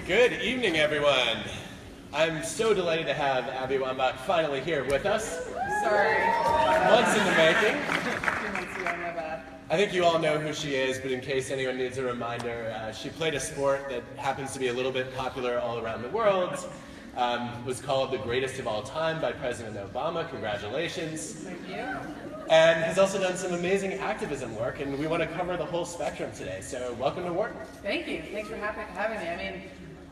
Good evening, everyone. I'm so delighted to have Abby Wambach finally here with us. Sorry. Months in the making. 2 months ago, my bad. I think you all know who she is, but in case anyone needs a reminder, she played a sport that happens to be a little bit popular all around the world. Was called the greatest of all time by President Obama. Congratulations. Thank you. And has also done some amazing activism work, and we want to cover the whole spectrum today. So welcome to Wharton. Thank you. Thanks for having me. I mean,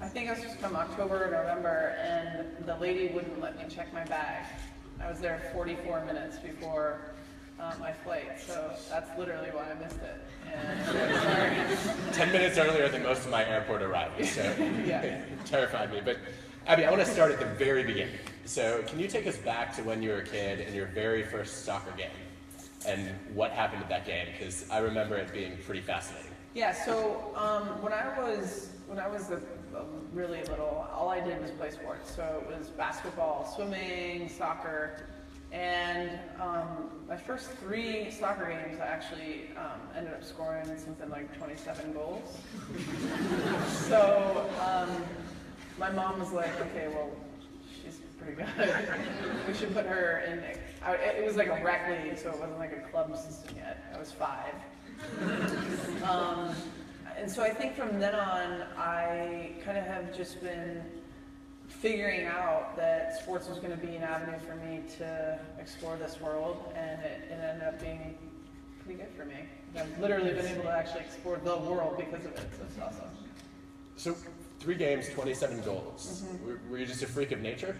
I think I was just from October or November, and the lady wouldn't let me check my bag. I was there 44 minutes before my flight, so that's literally why I missed it. And sorry. 10 minutes earlier than most of my airport arrivals, so Yeah. it terrified me. But Abby, I want to start at the very beginning. So can you take us back to when you were a kid and your very first soccer game and what happened at that game? Because I remember it being pretty fascinating. Yeah. So when I was really little, all I did was play sports. So it was basketball, swimming, soccer, and my first 3 soccer games, I actually ended up scoring something like 27 goals. So my mom was like, okay, well, she's pretty good. We should put her in. It was like a rec league, so it wasn't like a club system yet. I was 5. And so I think from then on, I kind of have just been figuring out that sports was going to be an avenue for me to explore this world, and it ended up being pretty good for me. I've literally been able to actually explore the world because of it, so it's awesome. So 3 games, 27 goals. Mm-hmm. Were you just a freak of nature?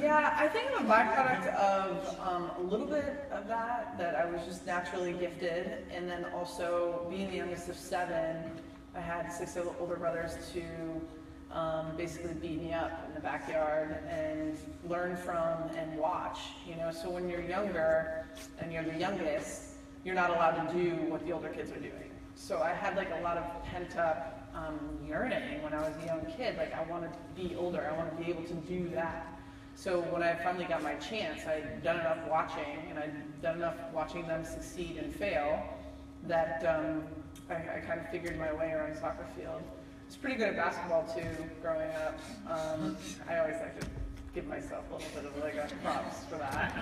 Yeah, I think I'm a byproduct of a little bit of that I was just naturally gifted, and then also being the youngest of 7, I had 6 older brothers to basically beat me up in the backyard and learn from and watch, you know. So when you're younger and you're the youngest, you're not allowed to do what the older kids are doing. So I had like a lot of pent up yearning when I was a young kid. Like, I wanted to be older, I wanted to be able to do that. So when I finally got my chance, I'd done enough watching, and I'd done enough watching them succeed and fail, that I kind of figured my way around a soccer field. I was pretty good at basketball too, growing up. I always like to give myself a little bit of like props for that.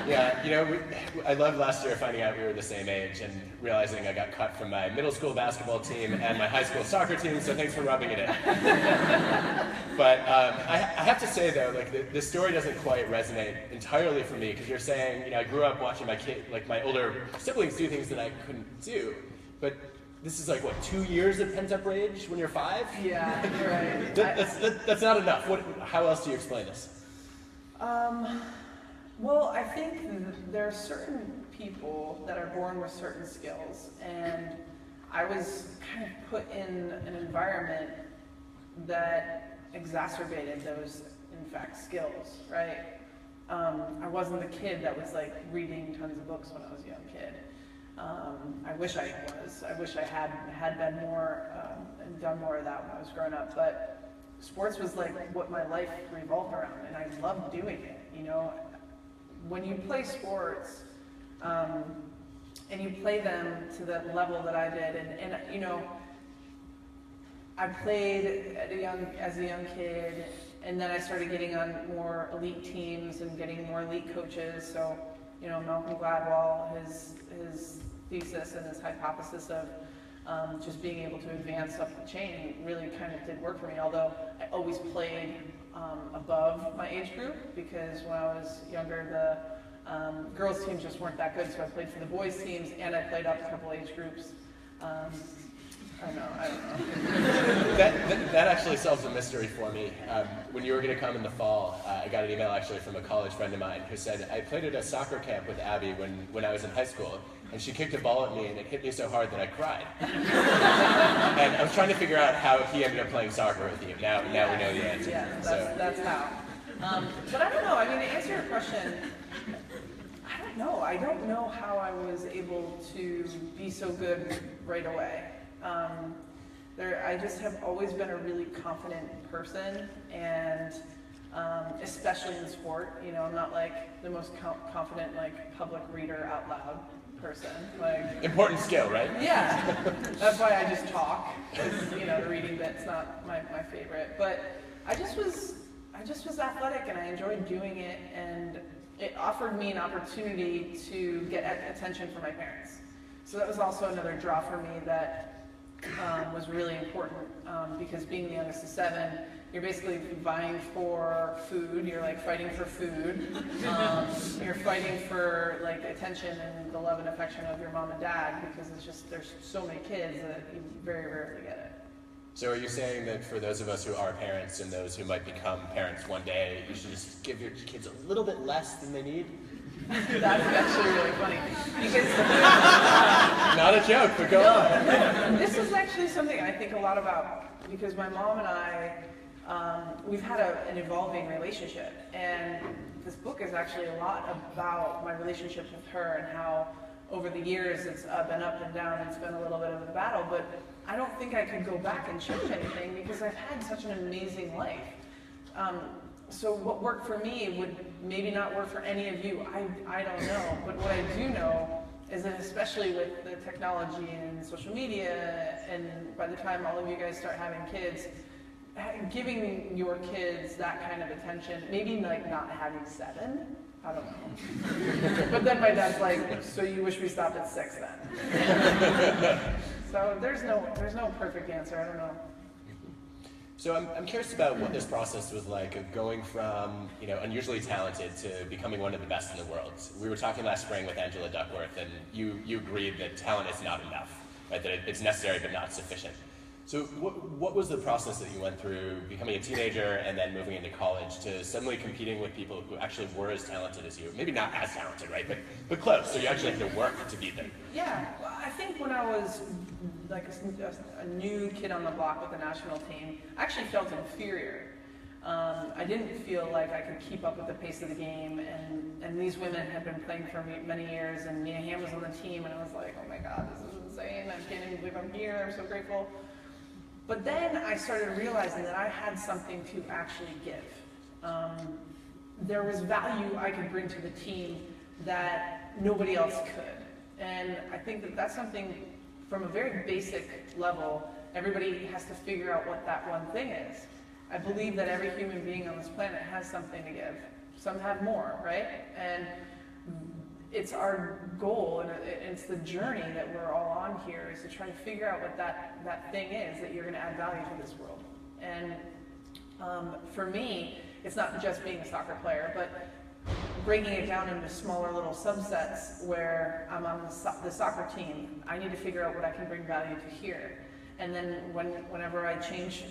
Yeah, you know, I loved last year finding out we were the same age and realizing I got cut from my middle school basketball team and my high school soccer team, so thanks for rubbing it in. But I have to say though, like the story doesn't quite resonate entirely for me, because you're saying, you know, I grew up watching my older siblings do things that I couldn't do, but this is like, what, 2 years of pent-up rage when you're 5? Yeah, you're right. That's not enough. How else do you explain this? Well, I think there are certain people that are born with certain skills, and I was kind of put in an environment that exacerbated those, in fact, skills, right? I wasn't the kid that was like reading tons of books when I was a young kid. I wish I was. I wish I had been more and done more of that when I was growing up. But sports was like what my life revolved around, and I loved doing it. You know, when you play sports and you play them to the level that I did, and you know, I played as a young kid, and then I started getting on more elite teams and getting more elite coaches. So, you know, Malcolm Gladwell, his thesis and his hypothesis of just being able to advance up the chain really kind of did work for me, although I always played above my age group, because when I was younger, the girls' teams just weren't that good, so I played for the boys' teams, and I played up a couple age groups. I don't know. That actually solves a mystery for me. When you were going to come in the fall, I got an email actually from a college friend of mine who said, I played at a soccer camp with Abby when I was in high school, and she kicked a ball at me and it hit me so hard that I cried. And I was trying to figure out how he ended up playing soccer with you. Now we know the answer. Yeah, that's how. But I don't know. I mean, to answer your question, I don't know. I don't know how I was able to be so good right away. I just have always been a really confident person, and especially in sport. You know, I'm not like the most confident like public reader out loud, person. Like, important skill, right? yeah, that's why I just talk, because, you know, the reading bit's not my favorite. But I just was athletic, and I enjoyed doing it, and it offered me an opportunity to get attention from my parents. So that was also another draw for me that was really important, because being the youngest of 7, you're basically vying for food. You're like fighting for food. You're fighting for like attention and the love and affection of your mom and dad, because it's just, there's so many kids that you very rarely get it. So are you saying that for those of us who are parents and those who might become parents one day, you should just give your kids a little bit less than they need? That's actually really funny. Because not a joke, but go on. This is actually something I think a lot about, because my mom and I, we've had an evolving relationship, and this book is actually a lot about my relationship with her and how over the years it's been up and down. It's been a little bit of a battle, but I don't think I could go back and change anything, because I've had such an amazing life. So what worked for me would maybe not work for any of you. I don't know. But what I do know is that, especially with the technology and social media, and by the time all of you guys start having kids, giving your kids that kind of attention, maybe like not having 7, I don't know. But then my dad's like, so you wish we stopped at 6 then? So there's no perfect answer, I don't know. So I'm curious about what this process was like of going from, you know, unusually talented to becoming one of the best in the world. We were talking last spring with Angela Duckworth, and you agreed that talent is not enough, right? That it's necessary but not sufficient. So what was the process that you went through, becoming a teenager and then moving into college, to suddenly competing with people who actually were as talented as you? Maybe not as talented, right? But close, so you actually had to work to beat them. Yeah, well, I think when I was like a new kid on the block with the national team, I actually felt inferior. I didn't feel like I could keep up with the pace of the game, and these women had been playing for me many years, and Mia Hamm was on the team, and I was like, oh my God, this is insane, I can't even believe I'm here, I'm so grateful. But then I started realizing that I had something to actually give. There was value I could bring to the team that nobody else could. And I think that that's something, from a very basic level, everybody has to figure out what that one thing is. I believe that every human being on this planet has something to give. Some have more, right? And it's our goal, and it's the journey that we're all on here, is to try to figure out what that thing is that you're going to add value to this world. And for me, it's not just being a soccer player, but breaking it down into smaller little subsets where I'm on the soccer team. I need to figure out what I can bring value to here. And then whenever I change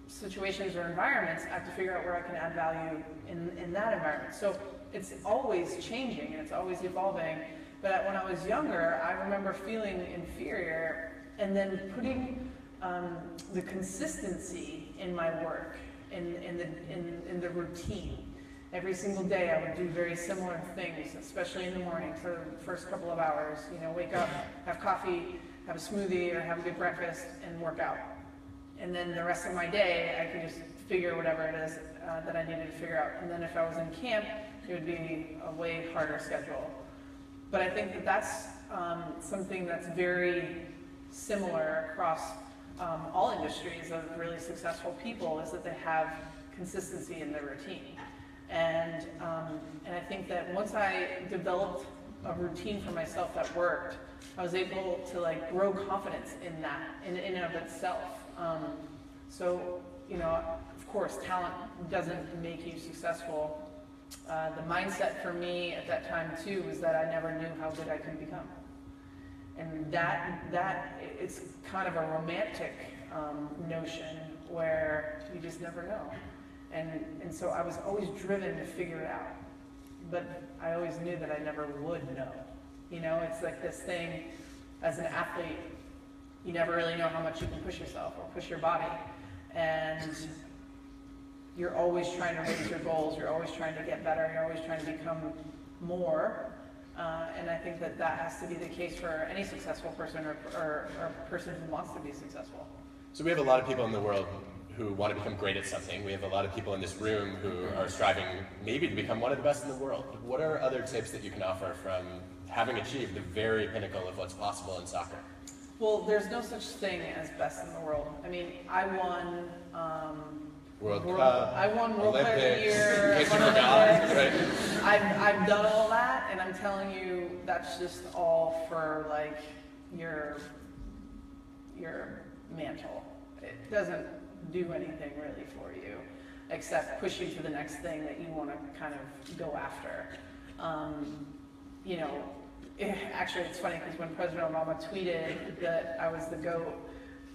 situations or environments, I have to figure out where I can add value in that environment. So it's always changing and it's always evolving. But when I was younger, I remember feeling inferior, and then putting the consistency in my work, in the routine. Every single day I would do very similar things, especially in the morning for the first couple of hours. You know, wake up, have coffee, have a smoothie, or have a good breakfast, and work out. And then the rest of my day, I could just figure whatever it is that I needed to figure out. And then if I was in camp, it would be a way harder schedule. But I think that that's something that's very similar across all industries of really successful people, is that they have consistency in their routine. And I think that once I developed a routine for myself that worked, I was able to like grow confidence in that, in and of itself. So, you know, of course, talent doesn't make you successful. The mindset for me at that time too was that I never knew how good I could become. And that it's kind of a romantic notion where you just never know. And so I was always driven to figure it out. But I always knew that I never would know. You know, it's like this thing, as an athlete, you never really know how much you can push yourself or push your body. And you're always trying to raise your goals, you're always trying to get better, you're always trying to become more. And I think that that has to be the case for any successful person or a person who wants to be successful. So we have a lot of people in the world who want to become great at something. We have a lot of people in this room who are striving maybe to become one of the best in the world. What are other tips that you can offer from having achieved the very pinnacle of what's possible in soccer? Well, there's no such thing as best in the world. I mean, I won World Cup, I won World Player of the Olympics, Year. in case you forgot, right? I've done all that, and I'm telling you, that's just all for like your mantle. It doesn't do anything really for you, except push you to the next thing that you want to kind of go after. You know, actually, it's funny because when President Obama tweeted that I was the GOAT,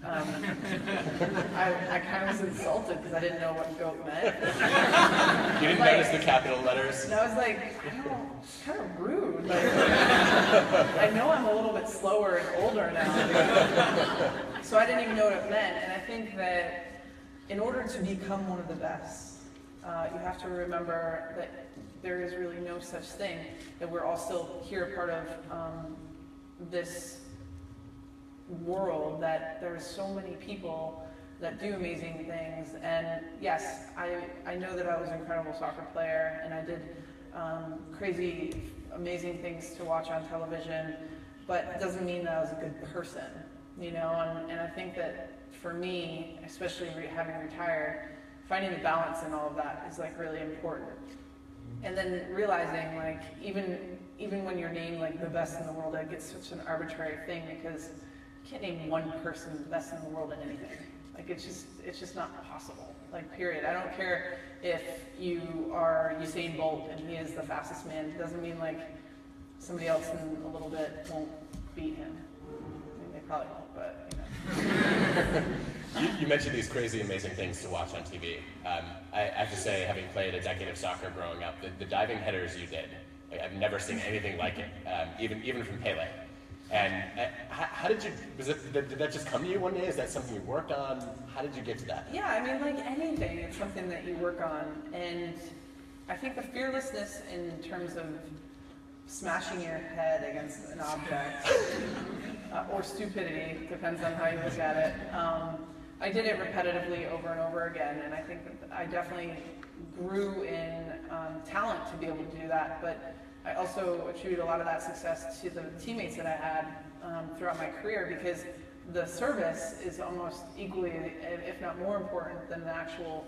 I kind of was insulted because I didn't know what GOAT meant. You didn't notice the capital letters? And I was like, it's kind of rude. Like, I know I'm a little bit slower and older now, so I didn't even know what it meant. And I think that in order to become one of the best, you have to remember that there is really no such thing, that we're all still here part of this world, that there are so many people that do amazing things. And yes, I know that I was an incredible soccer player, and I did crazy, amazing things to watch on television, but it doesn't mean that I was a good person, you know? And I think that for me, especially having retired, finding the balance in all of that is like really important. And then realizing, like, even when you're named like the best in the world, it gets such an arbitrary thing because you can't name one person the best in the world in anything. Like, it's just not possible. Like, period. I don't care if you are Usain Bolt and he is the fastest man. It doesn't mean like somebody else in a little bit won't beat him. I mean, they probably won't, but you know. You mentioned these crazy, amazing things to watch on TV. I have to say, having played a decade of soccer growing up, the diving headers you did, like, I've never seen anything like it, even from Pele. And how did you, did that just come to you one day? Is that something you worked on? How did you get to that? Yeah, I mean, like anything, it's something that you work on. And I think the fearlessness in terms of smashing your head against an object, or stupidity, depends on how you look at it. I did it repetitively over and over again, and I think that I definitely grew in talent to be able to do that, but I also attribute a lot of that success to the teammates that I had throughout my career, because the service is almost equally, if not more important than the actual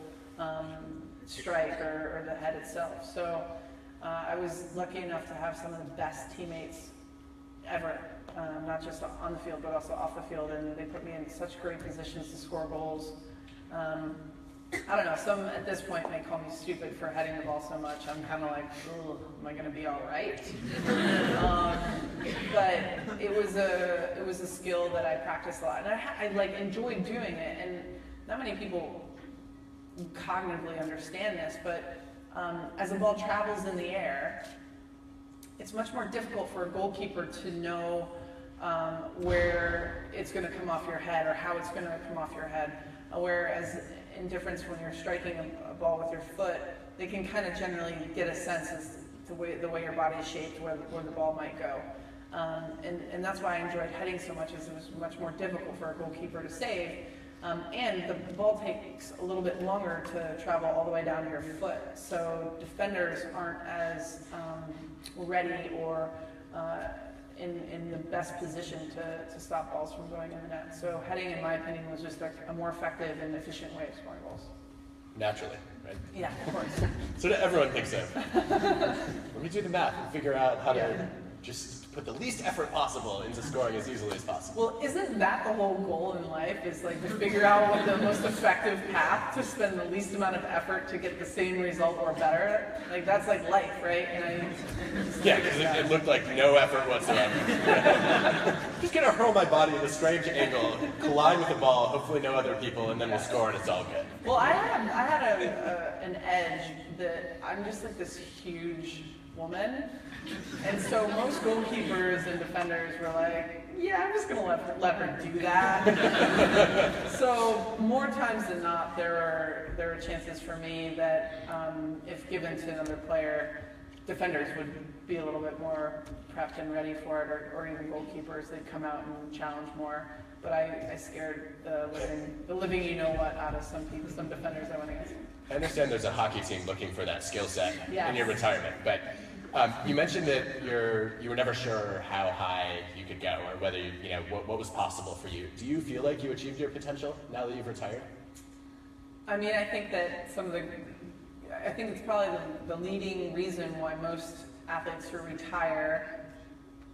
strike or the head itself. So I was lucky enough to have some of the best teammates ever, not just on the field, but also off the field, and they put me in such great positions to score goals. I don't know, some at this point may call me stupid for heading the ball so much. I'm kind of like, am I going to be all right? But it was a skill that I practiced a lot, and I like enjoyed doing it. And not many people cognitively understand this, but as the ball travels in the air, it's much more difficult for a goalkeeper to know where it's going to come off your head or how it's going to come off your head. Whereas in difference when you're striking a ball with your foot, they can kind of generally get a sense as to the way your body is shaped, where the ball might go. And that's why I enjoyed heading so much, is it was much more difficult for a goalkeeper to save. And the ball takes a little bit longer to travel all the way down to your foot. So defenders aren't as ready or in the best position to stop balls from going in the net. So heading, in my opinion, was just a more effective and efficient way of scoring goals. Naturally, right? Yeah, of course. So everyone thinks so. Let me do the math and figure out how to just put the least effort possible into scoring as easily as possible. Well, isn't that the whole goal in life, is like to figure out what the most effective path to spend the least amount of effort to get the same result or better? Like, that's like life, right? And yeah, because it looked like no effort whatsoever. Just gonna hurl my body at a strange angle, collide with the ball, hopefully no other people, and then we'll score and it's all good. Well, I had an edge that I'm just like this huge woman. And so most goalkeepers and defenders were like, yeah, I'm just going to let her do that. So more times than not, there are chances for me that if given to another player, defenders would be a little bit more prepped and ready for it, or even goalkeepers, they'd come out and challenge more. But I scared the living you-know-what out of some defenders I went against. I understand there's a hockey team looking for that skill set in your retirement, but You mentioned that you were never sure how high you could go, or whether what was possible for you. Do you feel like you achieved your potential now that you've retired? I mean, I think that I think it's probably the leading reason why most athletes who unretire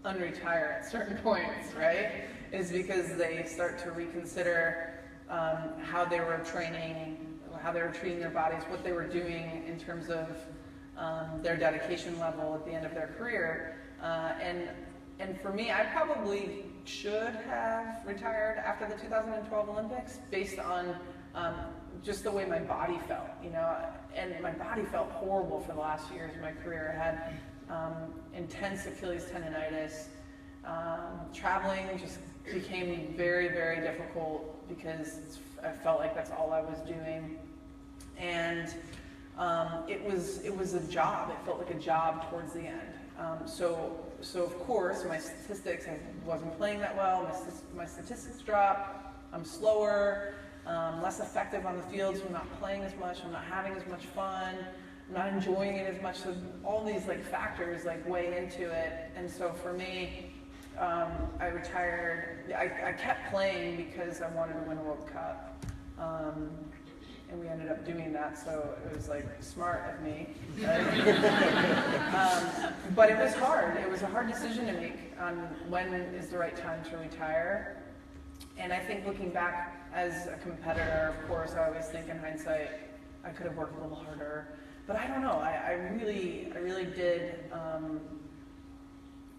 at certain points, right? Is because they start to reconsider how they were training, how they were treating their bodies, what they were doing in terms of their dedication level at the end of their career. And for me, I probably should have retired after the 2012 Olympics based on just the way my body felt, and my body felt horrible for the last few years of my career. I had intense Achilles tendonitis. Traveling just became very, very difficult because I felt like that's all I was doing. And it was a job. It felt like a job towards the end. So of course, my statistics, I wasn't playing that well. My statistics dropped. I'm slower, less effective on the field, so I'm not playing as much. I'm not having as much fun. I'm not enjoying it as much. So all these factors weigh into it. And so for me, I retired. I kept playing because I wanted to win a World Cup. And we ended up doing that, so it was smart of me. But it was hard. It was a hard decision to make on when is the right time to retire. And I think looking back as a competitor, of course, I always think in hindsight, I could have worked a little harder. But I don't know. I really did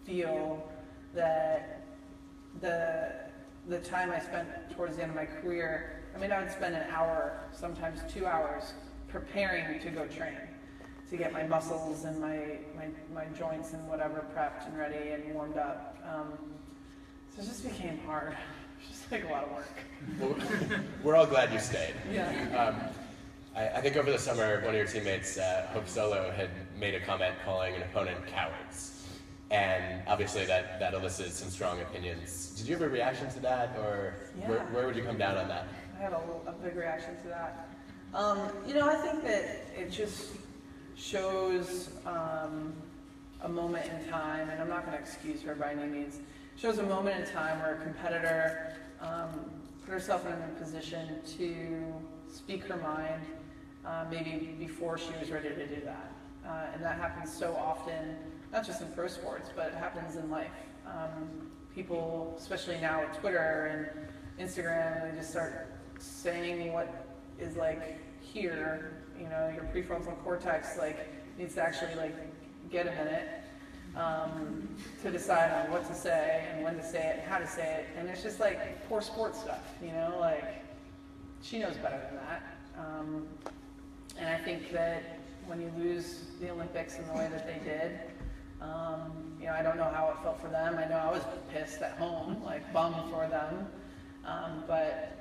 feel that the time I spent towards the end of my career, I would spend an hour, sometimes 2 hours, preparing to go train, to get my muscles and my joints and whatever prepped and ready and warmed up. So it just became hard. It was just a lot of work. Well, we're all glad you stayed. Yeah. I think over the summer, one of your teammates, Hope Solo, had made a comment calling an opponent cowards. And obviously that elicited some strong opinions. Did you have a reaction to that, or Yeah. where would you come down on that? I had a big reaction to that. I think that it just shows a moment in time, and I'm not going to excuse her by any means. It shows a moment in time where a competitor put herself in a position to speak her mind, maybe before she was ready to do that. And that happens so often, not just in pro sports, but it happens in life. People, especially now with Twitter and Instagram, they just start saying what is here, your prefrontal cortex needs to actually get a minute to decide on what to say and when to say it and how to say it. And it's just poor sports stuff, she knows better than that. And I think that when you lose the Olympics in the way that they did, I don't know how it felt for them. I know I was pissed at home, bummed for them. But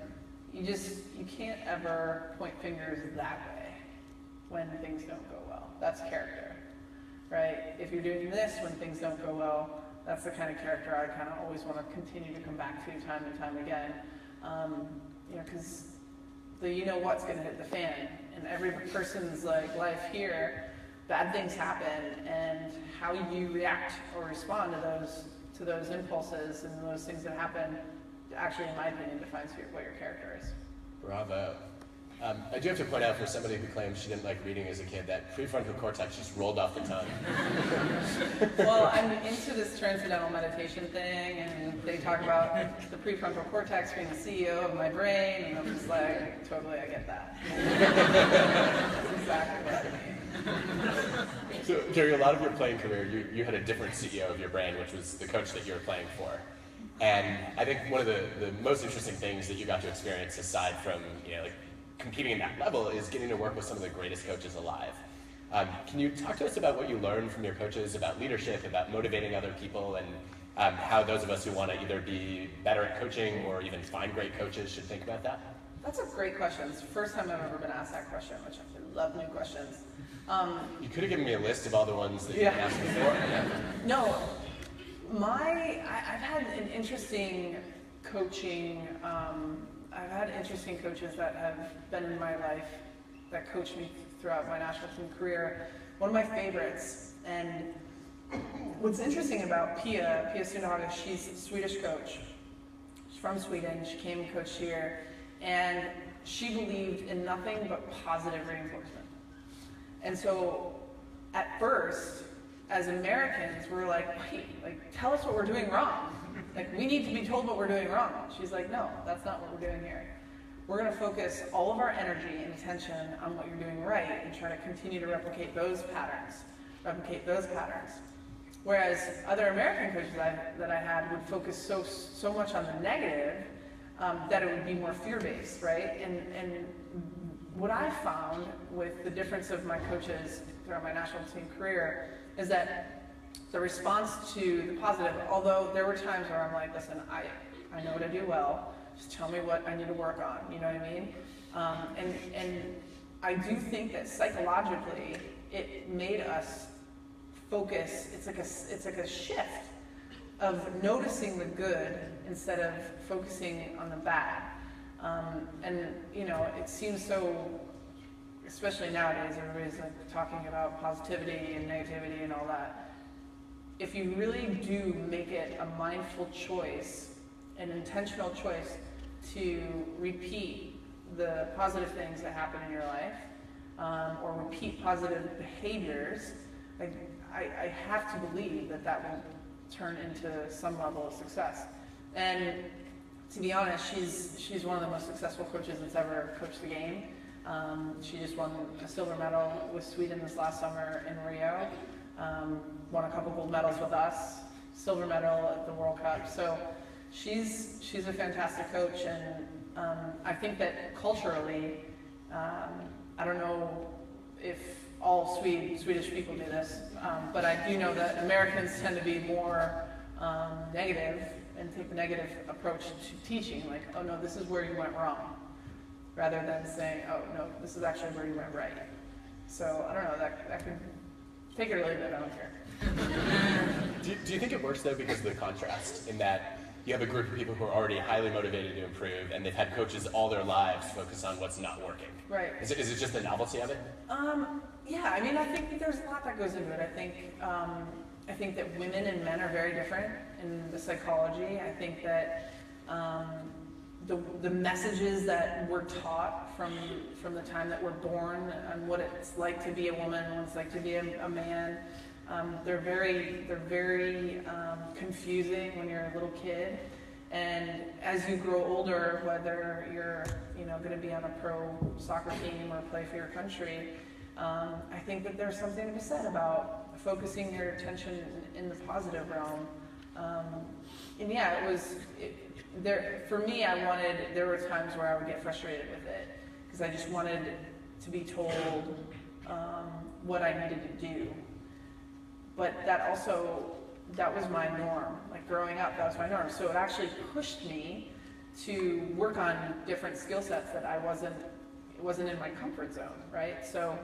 you can't ever point fingers that way when things don't go well. That's character, right? If you're doing this when things don't go well, that's the kind of character I kind of always want to continue to come back to time and time again. Because what's going to hit the fan. In every person's life here, bad things happen, and how you react or respond to those impulses and those things that happen actually, in my opinion, defines what your character is. Bravo. I do have to point out, for somebody who claims she didn't like reading as a kid, that prefrontal cortex just rolled off the tongue. Well, I'm into this transcendental meditation thing, and they talk about the prefrontal cortex being the CEO of my brain, and I'm just totally, I get that. That's exactly what I mean. So during a lot of your playing career, you had a different CEO of your brain, which was the coach that you were playing for. And I think one of the most interesting things that you got to experience, aside from competing in that level, is getting to work with some of the greatest coaches alive. Can you talk to us about what you learned from your coaches about leadership, about motivating other people, and how those of us who want to either be better at coaching or even find great coaches should think about that? That's a great question. It's the first time I've ever been asked that question, which I love new questions. You could have given me a list of all the ones that you asked before. No. I've had an interesting coaching, I've had interesting coaches that have been in my life that coached me throughout my national team career. One of my favorites, and what's interesting about Pia Sundhage, she's a Swedish coach. She's from Sweden. She came and coached here, and she believed in nothing but positive reinforcement. And so, at first, as Americans, we're like, wait, like, tell us what we're doing wrong. Like, we need to be told what we're doing wrong. She's like, no, that's not what we're doing here. We're going to focus all of our energy and attention on what you're doing right and try to continue to replicate those patterns. Whereas other American coaches that I had would focus so much on the negative that it would be more fear-based, right? And what I found with the difference of my coaches throughout my national team career is that the response to the positive, although there were times where I'm like, listen, I know what I do well, just tell me what I need to work on, you know what I mean? And I do think that psychologically, it made us focus, it's like a shift of noticing the good instead of focusing on the bad. And you know, it seems so, especially nowadays, everybody's like talking about positivity and negativity and all that. If you really do make it a mindful choice, an intentional choice to repeat the positive things that happen in your life, or repeat positive behaviors, like, I have to believe that that will turn into some level of success. And to be honest, she's one of the most successful coaches that's ever coached the game. She just won a silver medal with Sweden this last summer in Rio. Won a couple gold medals with us, silver medal at the World Cup. So she's a fantastic coach, and I think that culturally, I don't know if all Swedish people do this, but I do know that Americans tend to be more negative and take the negative approach to teaching, like, oh no, this is where you went wrong, rather than saying, oh no, this is actually where you went right. So I don't know, that could take it or leave it, I don't care. Do you think it works though because of the contrast in that you have a group of people who are already highly motivated to improve and they've had coaches all their lives focus on what's not working? Right. Is it just the novelty of it? Yeah, I mean, I think that there's a lot that goes into it. I think that women and men are very different in the psychology. I think that the messages that we're taught from the time that we're born and what it's like to be a woman, what it's like to be a man, they're very confusing when you're a little kid. And as you grow older, whether you're going to be on a pro soccer team or play for your country, I think that there's something to be said about focusing your attention in the positive realm. And yeah, for me, there were times where I would get frustrated with it because I just wanted to be told what I needed to do. But that was my norm. Like growing up, that was my norm. So it actually pushed me to work on different skill sets that it wasn't in my comfort zone, right? So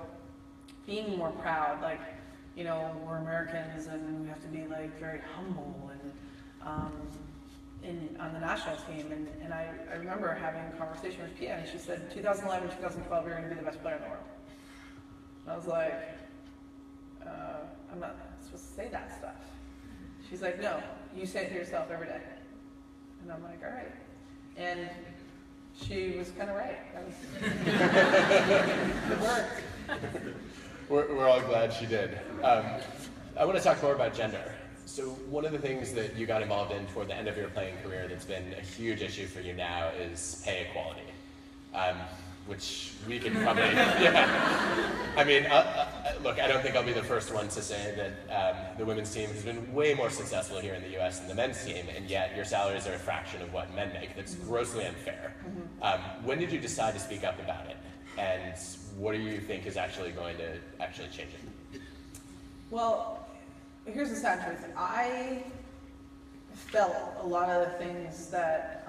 being more proud, like, we're Americans and we have to be like very humble and on the national team. And I remember having a conversation with Pia, and she said, 2011, 2012, you're going to be the best player in the world. And I was like, I'm not supposed to say that stuff. She's like, no, you say it to yourself every day. And I'm like, all right. And she was kind of right. It worked. We're all glad she did. I want to talk more about gender. So one of the things that you got involved in toward the end of your playing career that's been a huge issue for you now is pay equality, which we can probably, yeah. I mean, look, I don't think I'll be the first one to say that the women's team has been way more successful here in the US than the men's team, and yet your salaries are a fraction of what men make. That's grossly unfair. When did you decide to speak up about it? And what do you think is actually going to change it? Well, here's the sad truth. I felt a lot of the things that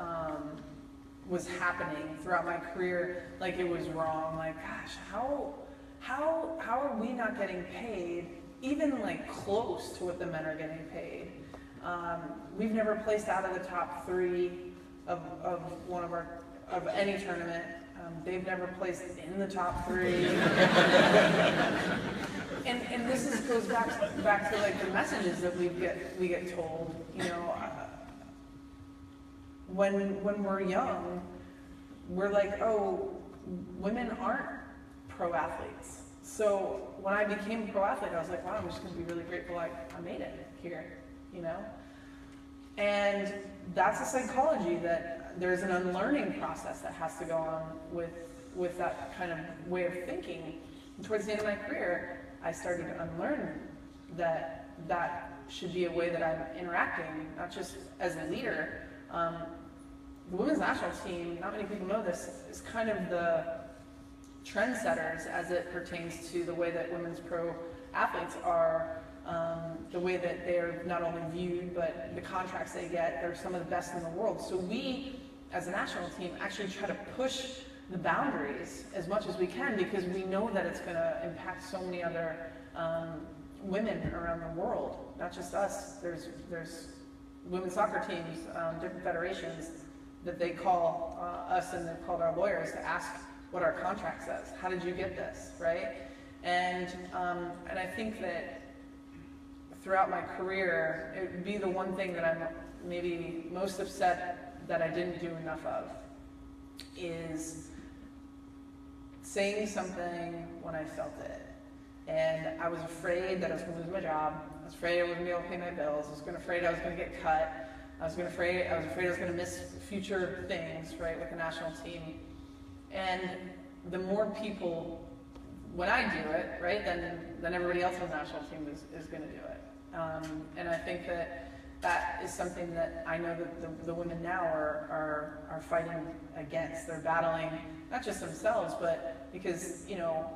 was happening throughout my career like it was wrong. Like, gosh, how are we not getting paid even like close to what the men are getting paid? We've never placed out of the top 3 of any tournament. They've never placed in the top 3. and this goes back to like the messages that we get told. You know, when we're young, we're like, oh, women aren't pro athletes. So when I became a pro athlete, I was like, wow, I'm just going to be really grateful I made it here. You know, and that's a psychology that there's an unlearning process that has to go on with that kind of way of thinking. And towards the end of my career, I started to unlearn that should be a way that I'm interacting, not just as a leader. The women's national team, not many people know this, is kind of the trendsetters as it pertains to the way that women's pro athletes are, the way that they're not only viewed, but the contracts they get, they're some of the best in the world. So we, as a national team, actually try to push the boundaries as much as we can, because we know that it's going to impact so many other women around the world, not just us. There's women's soccer teams, different federations that they call us, and they've called our lawyers to ask what our contract says. How did you get this, right? And I think that throughout my career, it would be the one thing that I'm maybe most upset that I didn't do enough of, is saying something when I felt it. And I was afraid that I was going to lose my job. I was afraid I wasn't going to be able to pay my bills. I was afraid I was going to get cut. I was afraid I was going to miss future things, right, with the national team. And the more people, when I do it, right, then everybody else on the national team is going to do it. And I think that is something that I know that the women now are fighting against. They're battling not just themselves, but because, you know,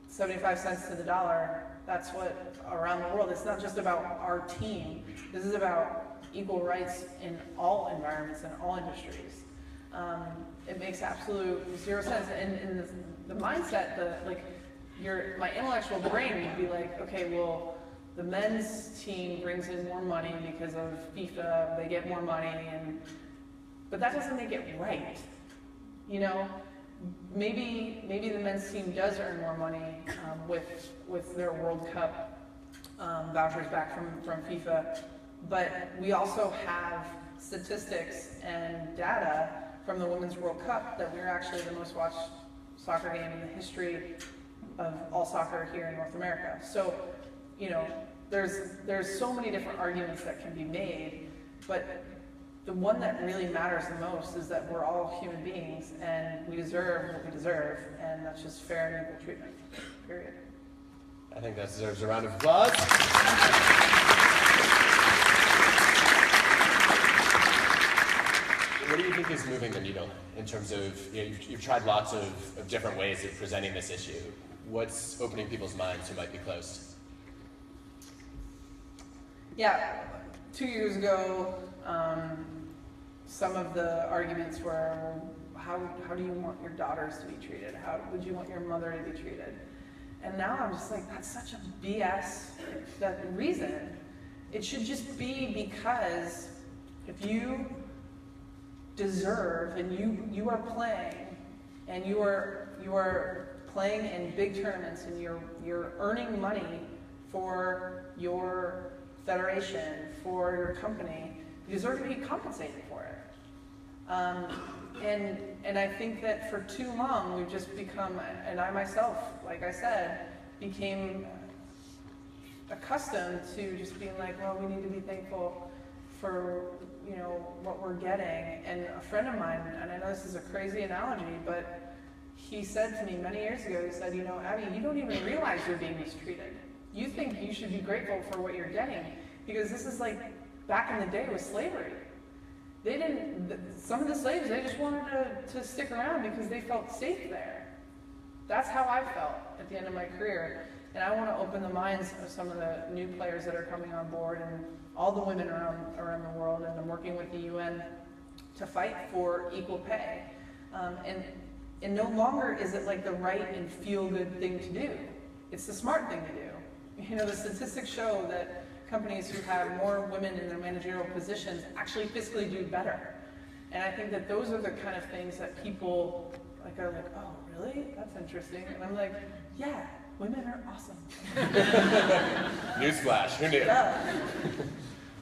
75 cents to the dollar, that's what around the world. It's not just about our team. This is about equal rights in all environments and all industries. It makes absolute zero sense. And the mindset, my intellectual brain would be like, okay, well, the men's team brings in more money because of FIFA, they get more money, but that doesn't make it right. You know, maybe the men's team does earn more money with their World Cup vouchers back from FIFA, but we also have statistics and data from the Women's World Cup that we're actually the most watched soccer game in the history of all soccer here in North America. So, you know, there's so many different arguments that can be made, but the one that really matters the most is that we're all human beings and we deserve what we deserve, and that's just fair and equal treatment, period. I think that deserves a round of applause. What do you think is moving the needle in terms of, you know, you've tried lots of different ways of presenting this issue. What's opening people's minds who might be closed? Yeah, 2 years ago, some of the arguments were, how do you want your daughters to be treated? How would you want your mother to be treated? And now I'm just like, that's such a BS that reason. It should just be because if you deserve and you are playing and you are playing in big tournaments and you're earning money for your federation, for your company, you deserve to be compensated for it. And I think that for too long we've just become, and I myself, like I said, became accustomed to just being like, well, we need to be thankful for, you know, what we're getting. And a friend of mine, and I know this is a crazy analogy, but he said to me many years ago, he said, you know, Abby, you don't even realize you're being mistreated. You think you should be grateful for what you're getting, because this is like back in the day with slavery. They didn't, some of the slaves, they just wanted to stick around because they felt safe there. That's how I felt at the end of my career. And I want to open the minds of some of the new players that are coming on board and all the women around the world, and I'm working with the UN to fight for equal pay. And no longer is it like the right and feel-good thing to do. It's the smart thing to do. You know, the statistics show that companies who have more women in their managerial positions actually fiscally do better. And I think that those are the kind of things that people are like, oh, really? That's interesting. And I'm like, yeah, women are awesome. Newsflash, who knew?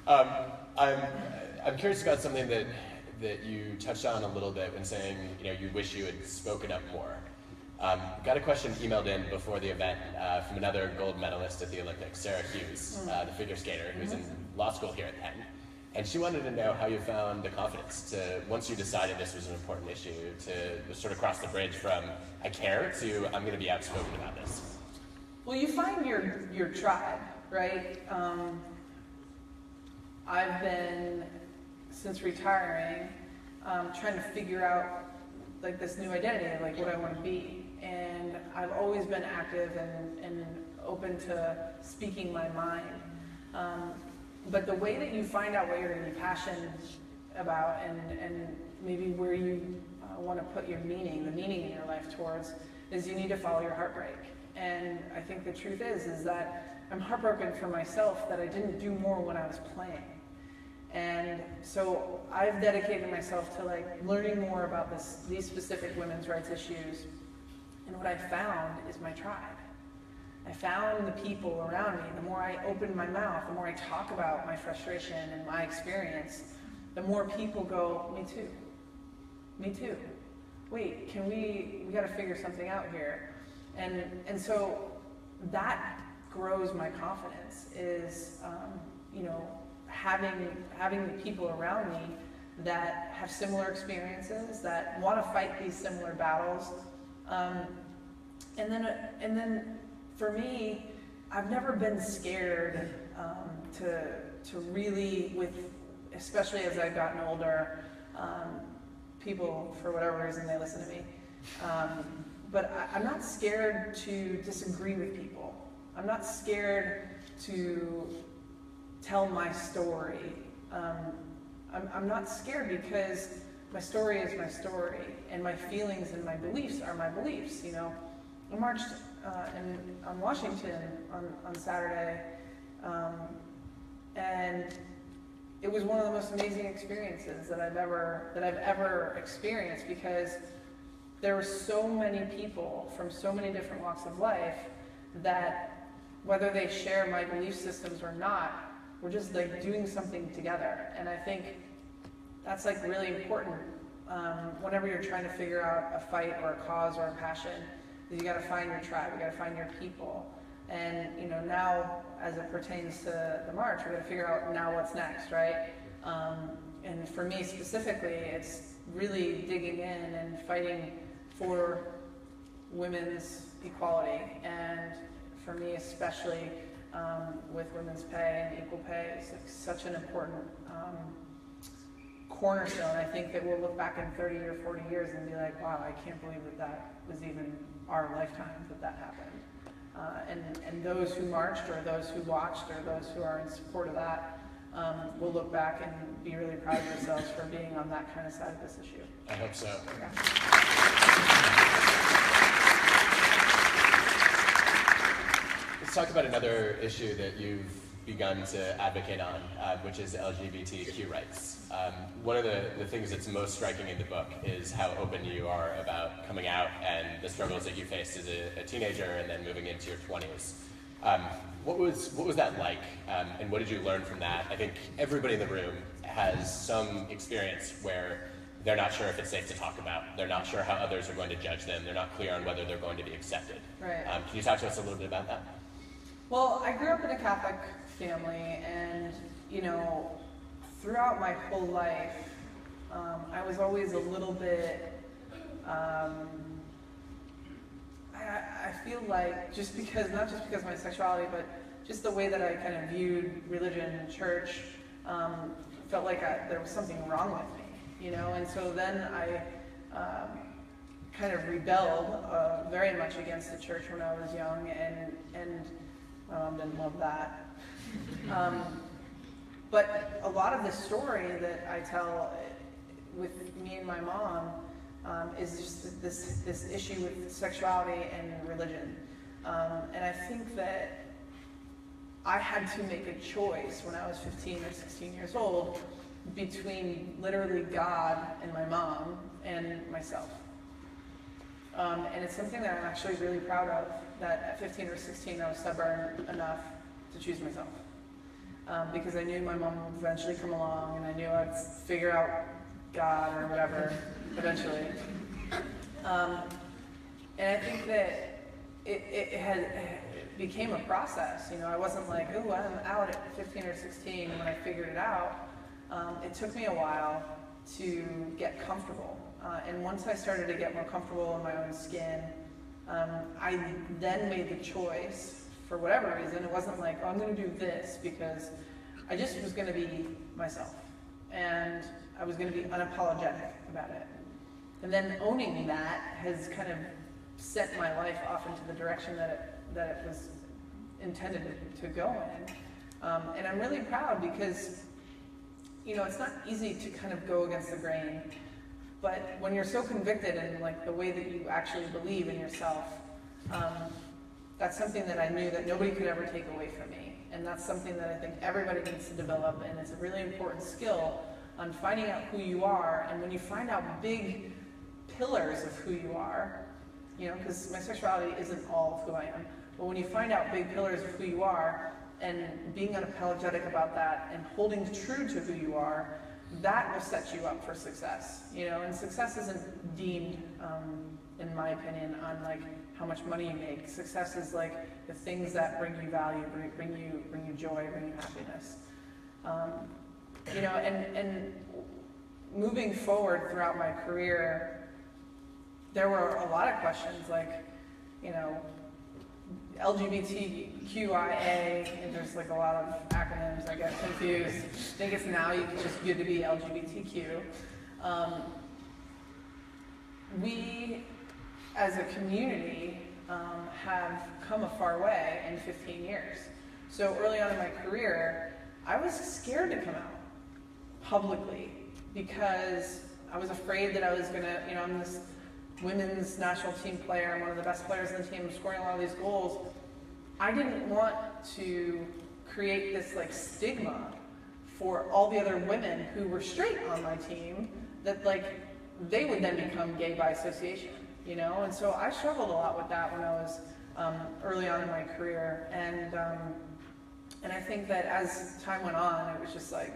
I'm curious about something that you touched on a little bit when saying, you wish you had spoken up more. Got a question emailed in before the event from another gold medalist at the Olympics, Sarah Hughes, the figure skater who's in law school here at Penn. And she wanted to know how you found the confidence to, once you decided this was an important issue, to sort of cross the bridge from I care to I'm going to be outspoken about this. Well, you find your tribe, right? I've been, since retiring, trying to figure out like this new identity, like what I want to be. And I've always been active and open to speaking my mind. But the way that you find out what you're going to be passionate about and maybe where you want to put your meaning, the meaning in your life towards, is you need to follow your heartbreak. And I think the truth is that I'm heartbroken for myself that I didn't do more when I was playing. And so I've dedicated myself to like learning more about these specific women's rights issues. And what I found is my tribe. I found the people around me. The more I open my mouth, the more I talk about my frustration and my experience, the more people go, me too. Me too. Wait, we got to figure something out here. And so that grows my confidence is, having the people around me that have similar experiences, that want to fight these similar battles. And then for me, I've never been scared to really, especially as I've gotten older, people, for whatever reason, they listen to me. But I'm not scared to disagree with people. I'm not scared to tell my story. I'm not scared because my story is my story, and my feelings and my beliefs are my beliefs. I marched on Washington on Saturday, and it was one of the most amazing experiences that I've ever experienced, because there were so many people from so many different walks of life that, whether they share my belief systems or not, we're just like doing something together. And I think that's like really important whenever you're trying to figure out a fight or a cause or a passion. You got to find your tribe, you got to find your people. And now, as it pertains to the march, we're going to figure out now what's next, right? And for me specifically, it's really digging in and fighting for women's equality, and for me especially with women's pay and equal pay, it's like such an important cornerstone. I think that we'll look back in 30 or 40 years and be like, wow, I can't believe that was even our lifetime that happened. And those who marched, or those who watched, or those who are in support of that, will look back and be really proud of themselves for being on that kind of side of this issue. I hope so. Yeah. Let's talk about another issue that you've begun to advocate on, which is LGBTQ rights. One of the things that's most striking in the book is how open you are about coming out and the struggles that you faced as a teenager and then moving into your 20s. What was that like, and what did you learn from that? I think everybody in the room has some experience where they're not sure if it's safe to talk about. They're not sure how others are going to judge them. They're not clear on whether they're going to be accepted. Right. Can you talk to us a little bit about that? Well, I grew up in a Catholic family, and throughout my whole life, I was always a little bit, I feel like, not just because of my sexuality, but just the way that I kind of viewed religion and church, felt like there was something wrong with me, and so then I kind of rebelled very much against the church when I was young, and my mom didn't love that. But a lot of the story that I tell with me and my mom is just this issue with sexuality and religion. And I think that I had to make a choice when I was 15 or 16 years old between literally God and my mom and myself. And it's something that I'm actually really proud of, that at 15 or 16 I was stubborn enough to choose myself. Because I knew my mom would eventually come along, and I knew I'd figure out God or whatever eventually. And I think that it became a process. I wasn't like, oh, I'm out at 15 or 16 when I figured it out. It took me a while to get comfortable. And once I started to get more comfortable in my own skin, I then made the choice, for whatever reason. It wasn't like, oh, I'm going to do this, because I just was going to be myself. And I was going to be unapologetic about it. And then owning that has kind of set my life off into the direction that it was intended to go in. And I'm really proud because, it's not easy to kind of go against the grain. But when you're so convicted in like the way that you actually believe in yourself, that's something that I knew that nobody could ever take away from me. And that's something that I think everybody needs to develop, and it's a really important skill on finding out who you are. And when you find out big pillars of who you are, because my sexuality isn't all of who I am, but when you find out big pillars of who you are and being unapologetic about that and holding true to who you are, that will set you up for success. And success isn't deemed, in my opinion, on like how much money you make. Success is like the things that bring you value, bring you joy, bring you happiness. And moving forward throughout my career, there were a lot of questions like, LGBTQIA, and there's like a lot of acronyms, I get confused. I think it's now just good to be LGBTQ. We, as a community, have come a far way in 15 years. So early on in my career, I was scared to come out publicly because I was afraid that I was gonna, I'm this women's national team player, I'm one of the best players in the team, I'm scoring a lot of these goals. I didn't want to create this like stigma for all the other women who were straight on my team, that like they would then become gay by association, and so I struggled a lot with that when I was early on in my career, and I think that as time went on, it was just like,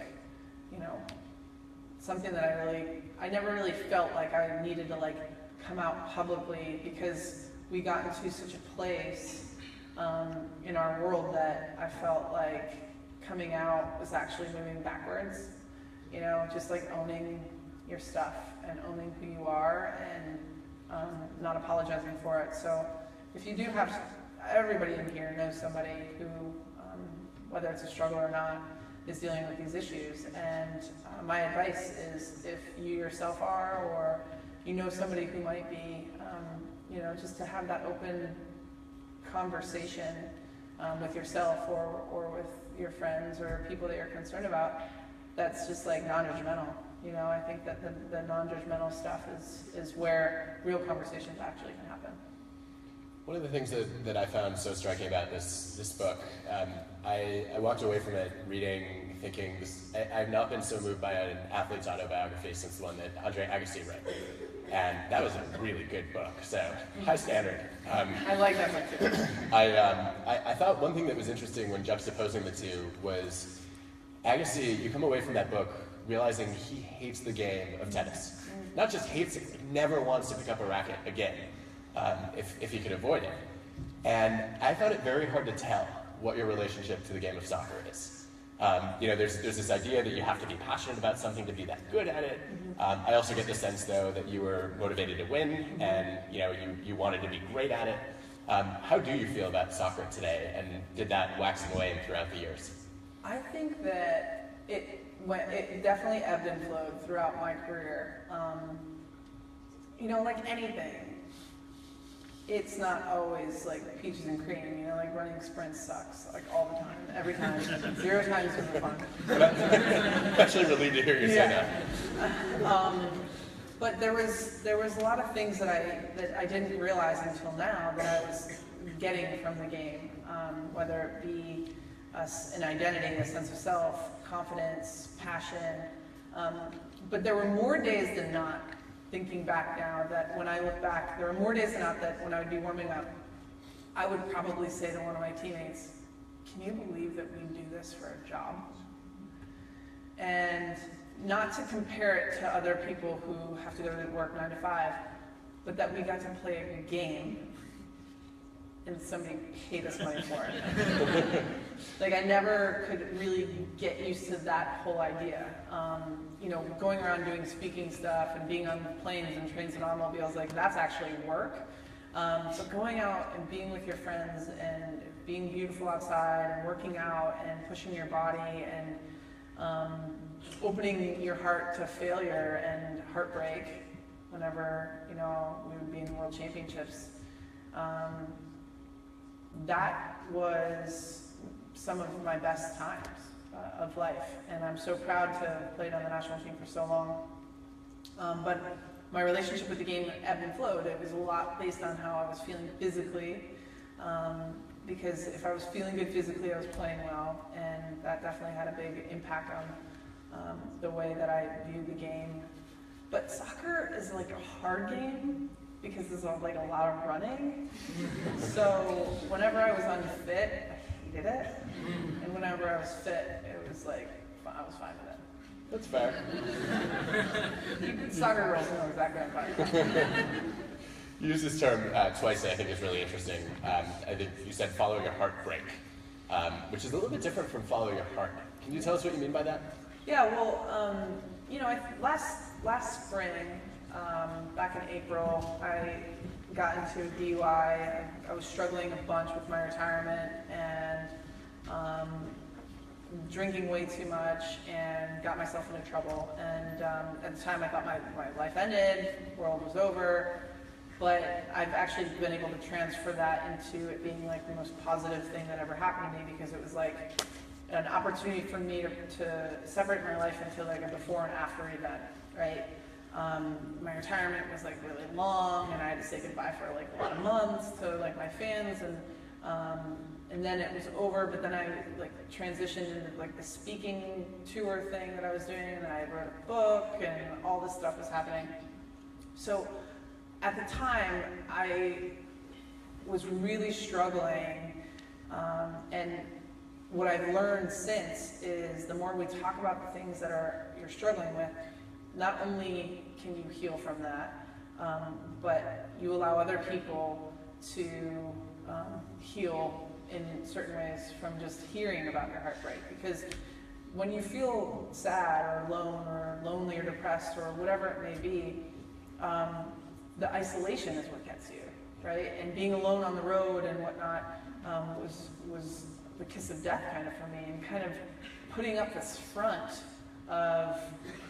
something that I never really felt like I needed to like come out publicly, because we got into such a place in our world that I felt like coming out was actually moving backwards. Just like owning your stuff and owning who you are and not apologizing for it. So if you do have, everybody in here knows somebody who, whether it's a struggle or not, is dealing with these issues. And my advice is, if you yourself are, or somebody who might be, just to have that open conversation with yourself or with your friends or people that you're concerned about, that's just like non-judgmental. I think that the non-judgmental stuff is where real conversations actually can happen. One of the things that I found so striking about this book, I walked away from it reading, thinking, I've not been so moved by an athlete's autobiography since the one that Andre Agassi wrote. And that was a really good book, so high standard. I like that book too. I thought one thing that was interesting when juxtaposing the two was Agassi, you come away from that book realizing he hates the game of tennis. Not just hates it, he never wants to pick up a racket again, if he could avoid it. And I found it very hard to tell what your relationship to the game of soccer is. There's this idea that you have to be passionate about something to be that good at it. I also get the sense, though, that you were motivated to win, and you wanted to be great at it. How do you feel about soccer today, and did that wax and wane throughout the years? I think that it definitely ebbed and flowed throughout my career. Like anything, it's not always like peaches and cream, like running sprints sucks, like all the time, every time, 0 times is fun. I'm actually relieved to hear you say that. But there was a lot of things that I didn't realize until now that I was getting from the game, whether it be an identity, a sense of self, confidence, passion. But there were more days than not thinking back now, that when I look back, there were more days than not that when I would be warming up, I would probably say to one of my teammates, "Can you believe that we do this for a job?" And not to compare it to other people who have to go to work 9 to 5, but that we got to play a game and somebody paid us money for it. Like, I never could really get used to that whole idea. You know, going around doing speaking stuff and being on planes and trains and automobiles, like, that's actually work. But going out and being with your friends and being beautiful outside and working out and pushing your body and opening your heart to failure and heartbreak whenever, you know, we would be in the World Championships, that was some of my best times of life, and I'm so proud to have played on the national team for so long. But my relationship with the game ebbed and flowed. It was a lot based on how I was feeling physically, because if I was feeling good physically, I was playing well, and that definitely had a big impact on the way that I view the game. But soccer is like a hard game, because there's like a lot of running. So whenever I was unfit, I hated it. And whenever I was fit, it was like, I was fine with it. That's fair. Soccer girls know exactly what I'm talking about. You use this term twice that I think is really interesting. I think you said follow your heartbreak, which is a little bit different from follow your heart. Can you tell us what you mean by that? Yeah, well, you know, last spring, back in April, I got into a DUI. I was struggling a bunch with my retirement and drinking way too much and got myself into trouble. And at the time I thought my life ended, world was over, but I've actually been able to transfer that into it being like the most positive thing that ever happened to me, because it was like an opportunity for me to separate my life into like a before and after event, right? My retirement was like really long, and I had to say goodbye for like a lot of months to like my fans, and then it was over. But then I like transitioned into like the speaking tour thing that I was doing, and I wrote a book, and all this stuff was happening. So at the time, I was really struggling, and what I've learned since is the more we talk about the things that you're struggling with, not only can you heal from that, but you allow other people to heal in certain ways from just hearing about your heartbreak. Because when you feel sad or alone or lonely or depressed or whatever it may be, the isolation is what gets you, right? And being alone on the road and whatnot was the kiss of death kind of for me, and kind of putting up this front of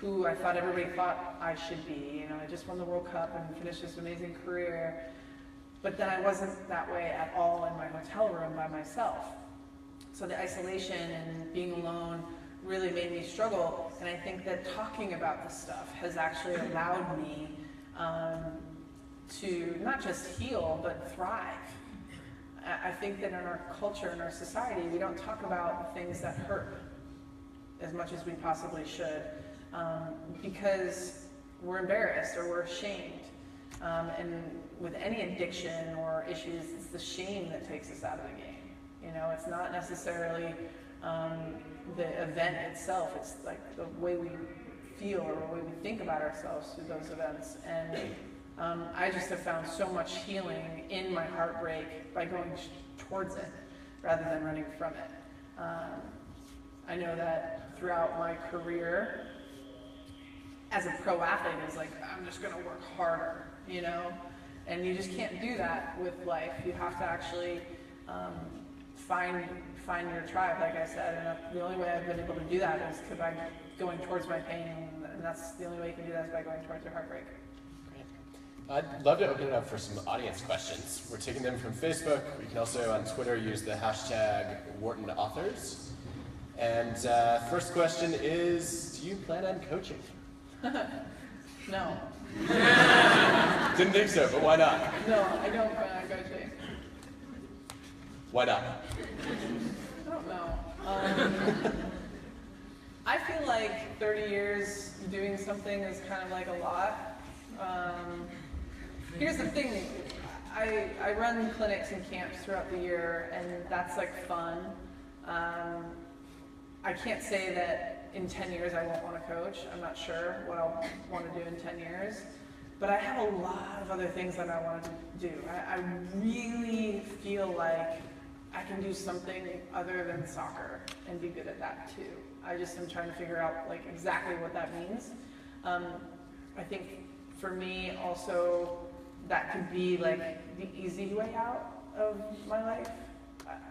who I thought everybody thought I should be. You know, I just won the World Cup and finished this amazing career, but then I wasn't that way at all in my hotel room by myself. So the isolation and being alone really made me struggle, and I think that talking about this stuff has actually allowed me to not just heal, but thrive. I think that in our culture, in our society, we don't talk about the things that hurt as much as we possibly should, because we're embarrassed or we're ashamed. And with any addiction or issues, it's the shame that takes us out of the game. You know, it's not necessarily the event itself, it's like the way we feel or the way we think about ourselves through those events. And I just have found so much healing in my heartbreak by going towards it rather than running from it. I know that throughout my career, as a pro athlete, it's like, I'm just gonna work harder, you know? And you just can't do that with life. You have to actually find your tribe, like I said, and the only way I've been able to do that is by going towards my pain, and that's the only way you can do that is by going towards your heartbreak. I'd love to open it up for some audience questions. We're taking them from Facebook. We can also, on Twitter, use the hashtag Wharton Authors. And first question is, do you plan on coaching? No. Didn't think so, but why not? No, I don't plan on coaching. Why not? I don't know. I feel like 30 years doing something is kind of like a lot. Here's the thing, I run clinics and camps throughout the year, and that's like fun. I can't say that in 10 years I won't want to coach. I'm not sure what I'll want to do in 10 years. But I have a lot of other things that I want to do. I really feel like I can do something other than soccer and be good at that too. I just am trying to figure out like exactly what that means. I think for me also that could be like the easy way out of my life.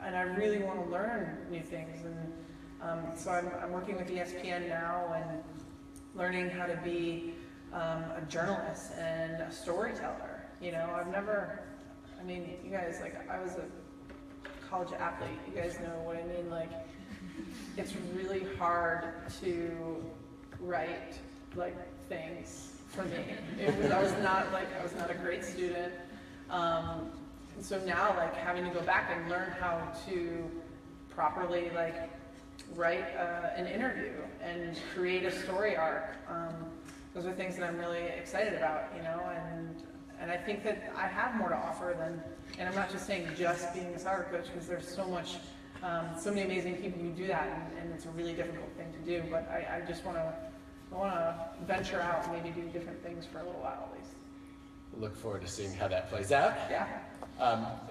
And I really want to learn new things. And so I'm working with ESPN now and learning how to be a journalist and a storyteller. You know, I mean, you guys, like, I was a college athlete. You guys know what I mean? Like, it's really hard to write, like, things for me. I was not a great student. And so now, like, having to go back and learn how to properly, like, write an interview and create a story arc. Those are things that I'm really excited about, you know, and I think that I have more to offer than, and I'm not just saying just being a soccer coach, because there's so much, so many amazing people who do that, and it's a really difficult thing to do, but I just want to venture out and maybe do different things for a little while at least. Look forward to seeing how that plays out. Yeah.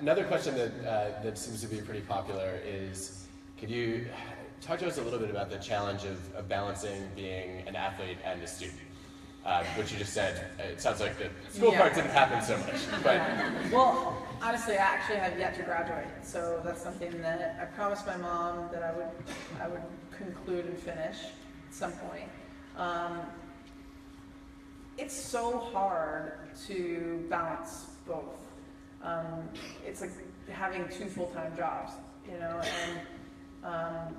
Another question that seems to be pretty popular is, could you talk to us a little bit about the challenge of balancing being an athlete and a student? Which you just said, it sounds like the school part didn't happen so much. But well, honestly, I actually have yet to graduate, so that's something that I promised my mom that I would conclude and finish at some point. It's so hard to balance both. It's like having two full-time jobs, you know, and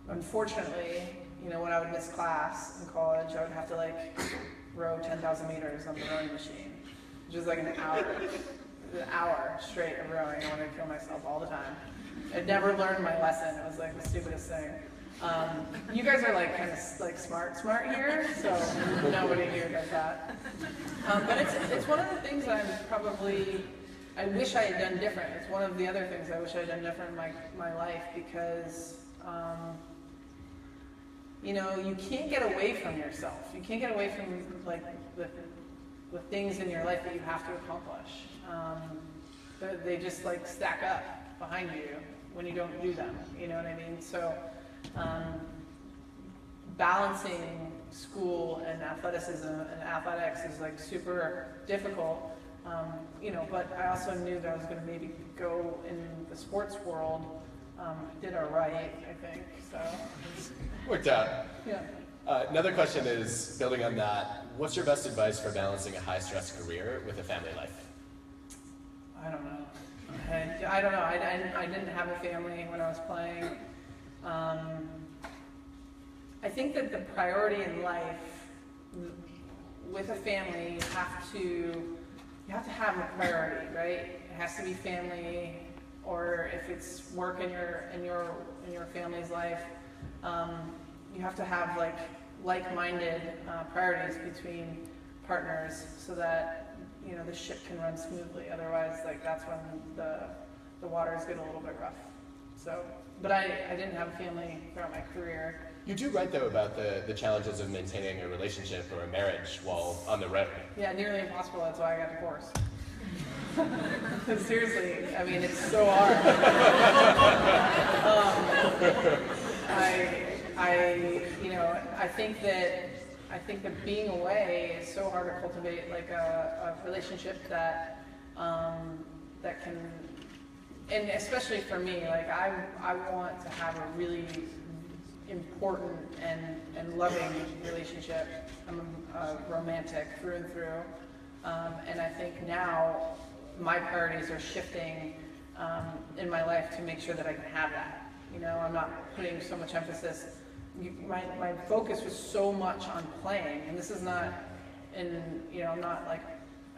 unfortunately, you know, when I would miss class in college, I would have to like row 10,000 meters on the rowing machine, which is like an hour straight of rowing. I wanted to kill myself all the time. I'd never learned my lesson. It was like the stupidest thing. You guys are like kind of like smart here, so nobody here does that. But it's one of the things I wish I had done different. It's one of the other things I wish I had done different in my life, because you know, you can't get away from yourself. You can't get away from like the things in your life that you have to accomplish. They just like stack up behind you when you don't do them. You know what I mean? So balancing school and athleticism and athletics is like super difficult. You know, but I also knew that I was going to maybe go in the sports world. Did all right, I think, so. Worked out. Yeah. Another question is, building on that, what's your best advice for balancing a high-stress career with a family life? I don't know. I don't know. I didn't have a family when I was playing. I think that the priority in life, with a family, you have to have a priority, right? It has to be family, or if it's work in your family's life, you have to have like-minded priorities between partners, so that you know the ship can run smoothly. Otherwise, like that's when the waters get a little bit rough. So, but I didn't have a family throughout my career. You do write though about the challenges of maintaining a relationship or a marriage while on the road. Yeah, nearly impossible. That's why I got divorced. Seriously, I mean, it's so hard. I think that being away is so hard to cultivate, like a relationship that can, and especially for me, like I want to have a really important and loving relationship. I'm romantic through and through, and I think now my priorities are shifting in my life to make sure that I can have that. You know, I'm not putting so much emphasis. My focus was so much on playing, and this is not, I'm not like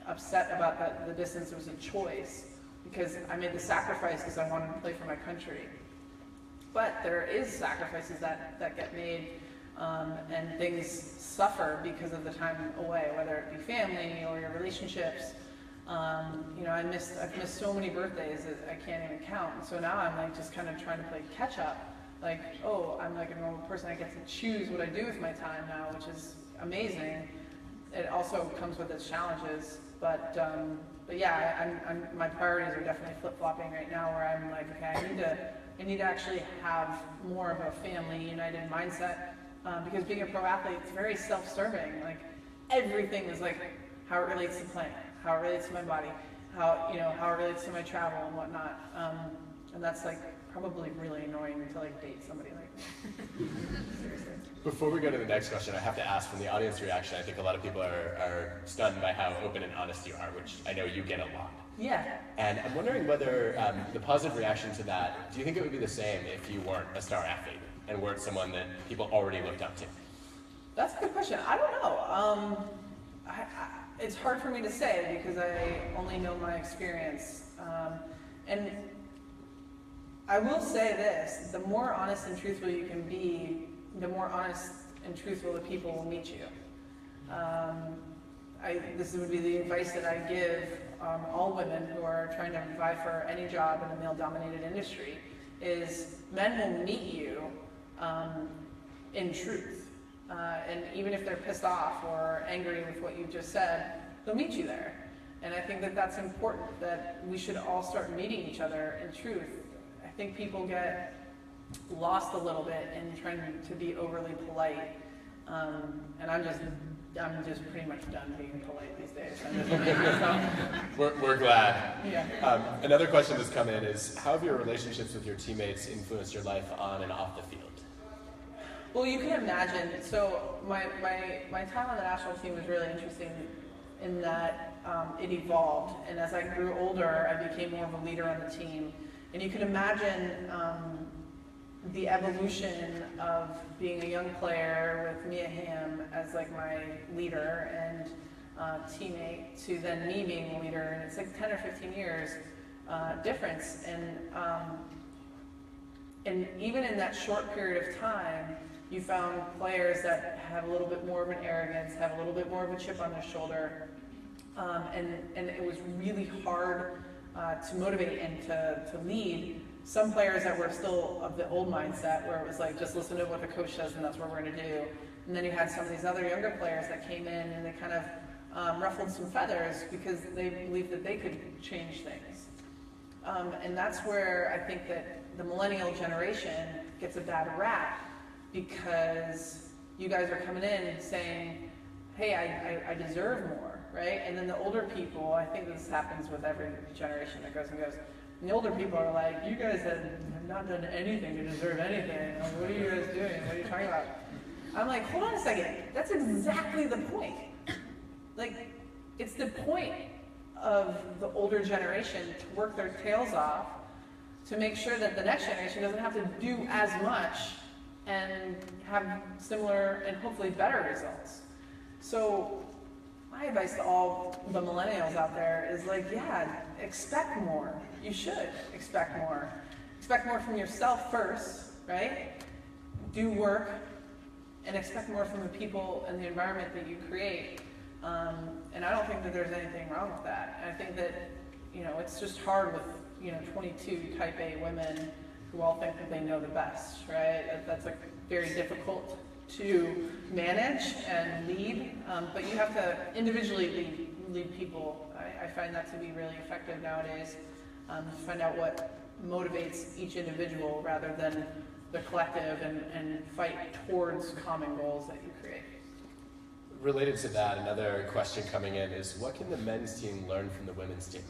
upset about the distance. It was a choice because I made the sacrifice because I wanted to play for my country. But there is sacrifices that get made and things suffer because of the time away, whether it be family or your relationships. You know, I've missed so many birthdays that I can't even count. So now I'm like just kind of trying to play catch up. Like, oh, I'm like a normal person. I get to choose what I do with my time now, which is amazing. It also comes with its challenges, but yeah, my priorities are definitely flip-flopping right now, where I'm like, okay, I need to actually have more of a family united mindset, because being a pro athlete, it's very self-serving. Like, everything is like how it relates to playing, how it relates to my body, how it relates to my travel and whatnot, and that's like probably really annoying to like date somebody like me. Seriously. Before we go to the next question, I have to ask, from the audience reaction, I think a lot of people are stunned by how open and honest you are, which I know you get a lot. Yeah. And I'm wondering whether the positive reaction to that, do you think it would be the same if you weren't a star athlete and weren't someone that people already looked up to? That's a good question. I don't know. It's hard for me to say because I only know my experience. And I will say this, the more honest and truthful you can be, the more honest and truthful the people will meet you. This would be the advice that I give all women who are trying to vie for any job in a male-dominated industry, is men will meet you in truth. And even if they're pissed off or angry with what you just said, they'll meet you there. And I think that that's important, that we should all start meeting each other in truth. I think people get lost a little bit in trying to be overly polite, and I'm just pretty much done being polite these days. We're glad. Yeah. Another question that's come in is, how have your relationships with your teammates influenced your life on and off the field? Well, you can imagine. So my time on the national team was really interesting in that it evolved, and as I grew older, I became more of a leader on the team. And you can imagine the evolution of being a young player with Mia Hamm as like my leader and teammate, to then me being a leader, and it's like 10 or 15 years difference. And even in that short period of time, you found players that have a little bit more of an arrogance, have a little bit more of a chip on their shoulder, and it was really hard to motivate and to lead. Some players that were still of the old mindset, where it was like, just listen to what the coach says and that's what we're going to do. And then you had some of these other younger players that came in and they kind of ruffled some feathers because they believed that they could change things. And that's where I think that the millennial generation gets a bad rap, because you guys are coming in saying, hey, I deserve more, right? And then the older people, I think this happens with every generation that goes and goes, and the older people are like, you guys have not done anything to deserve anything. Like, what are you guys doing? What are you talking about? I'm like, hold on a second. That's exactly the point. Like, it's the point of the older generation to work their tails off to make sure that the next generation doesn't have to do as much and have similar and hopefully better results. So my advice to all the millennials out there is like, yeah, expect more. You should expect more. Expect more from yourself first, right? Do work and expect more from the people and the environment that you create. And I don't think that there's anything wrong with that. And I think that, it's just hard with, 22 type A women who all think that they know the best, right? That's like very difficult to manage and lead, but you have to individually lead people. I find that to be really effective nowadays. Find out what motivates each individual rather than the collective, and fight towards common goals that you create. Related to that, another question coming in is, what can the men's team learn from the women's team?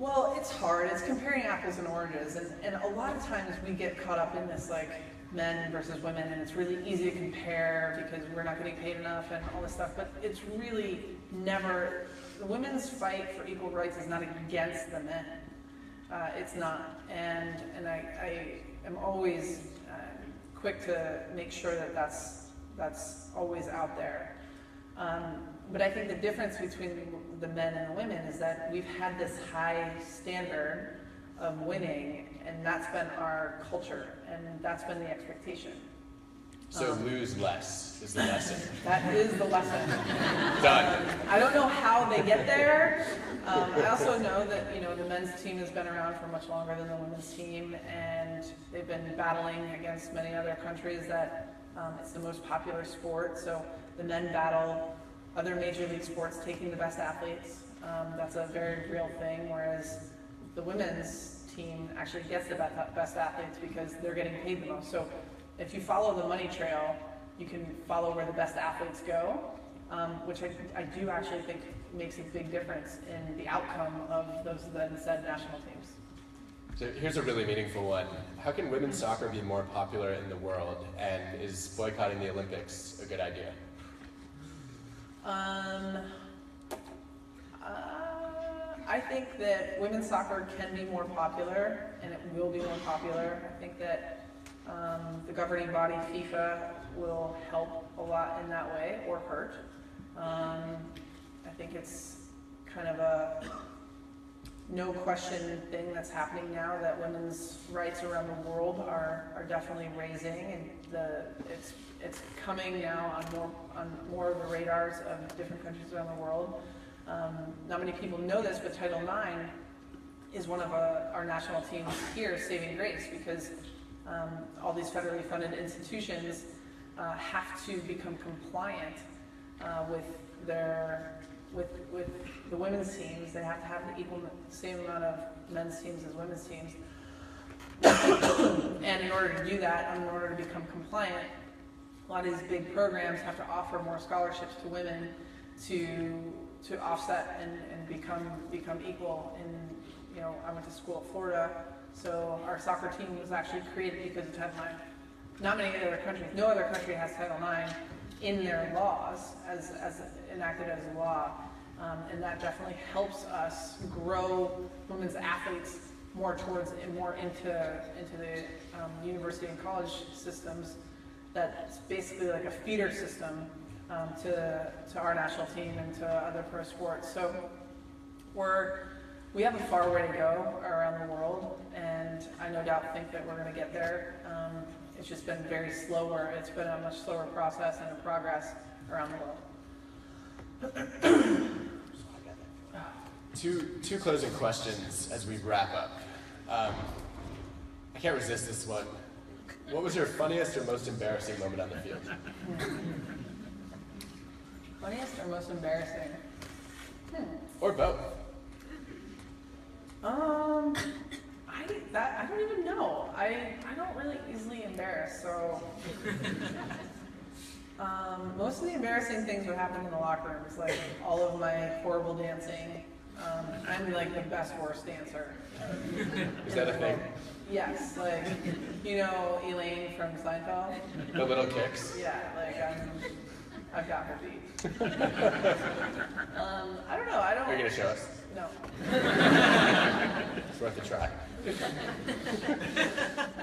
Well, it's hard. It's comparing apples and oranges, and a lot of times we get caught up in this like men versus women, and it's really easy to compare because we're not getting paid enough and all this stuff, but it's really never, the women's fight for equal rights is not against the men. It's not, and I am always quick to make sure that that's always out there. But I think the difference between the men and the women is that we've had this high standard of winning, and that's been our culture, and that's been the expectation. So lose less is the lesson. That is the lesson. Done. I don't know how they get there. I also know that the men's team has been around for much longer than the women's team, and they've been battling against many other countries that it's the most popular sport. So the men battle other major league sports taking the best athletes. That's a very real thing, whereas the women's team actually gets the best athletes because they're getting paid the most. So if you follow the money trail, you can follow where the best athletes go, which I do actually think makes a big difference in the outcome of those then said national teams. So here's a really meaningful one. How can women's soccer be more popular in the world, and is boycotting the Olympics a good idea? I think that women's soccer can be more popular, and it will be more popular. I think that the governing body, FIFA, will help a lot in that way, or hurt. I think it's kind of a no question thing that's happening now, that women's rights around the world are definitely raising, and it's coming now on more of the radars of different countries around the world. Not many people know this, but Title IX is one of our national teams here, saving grace, because all these federally funded institutions have to become compliant with the women's teams. They have to have the same amount of men's teams as women's teams. And in order to do that, in order to become compliant, a lot of these big programs have to offer more scholarships to women to offset and become equal. And I went to school at Florida, so our soccer team was actually created because of Title IX. Not many other countries, no other country has Title IX in their laws as enacted as a law, and that definitely helps us grow women's athletes more into the university and college systems. That's basically like a feeder system to our national team and to other pro sports. So we have a far way to go around the world, and I no doubt think that we're going to get there. It's just been very slower. It's been a much slower process and a progress around the world. Two closing questions as we wrap up. I can't resist this one. What was your funniest or most embarrassing moment on the field? Funniest or most embarrassing? Or both. I don't even know. I don't really easily embarrass, so most of the embarrassing things would happen in the locker rooms, like all of my horrible dancing. I'm like the best worst dancer. Is that a thing? Yes, like Elaine from Seinfeld. The little kicks. Yeah, like I've got her beat. I don't know. Are you gonna show us? No. It's worth a try.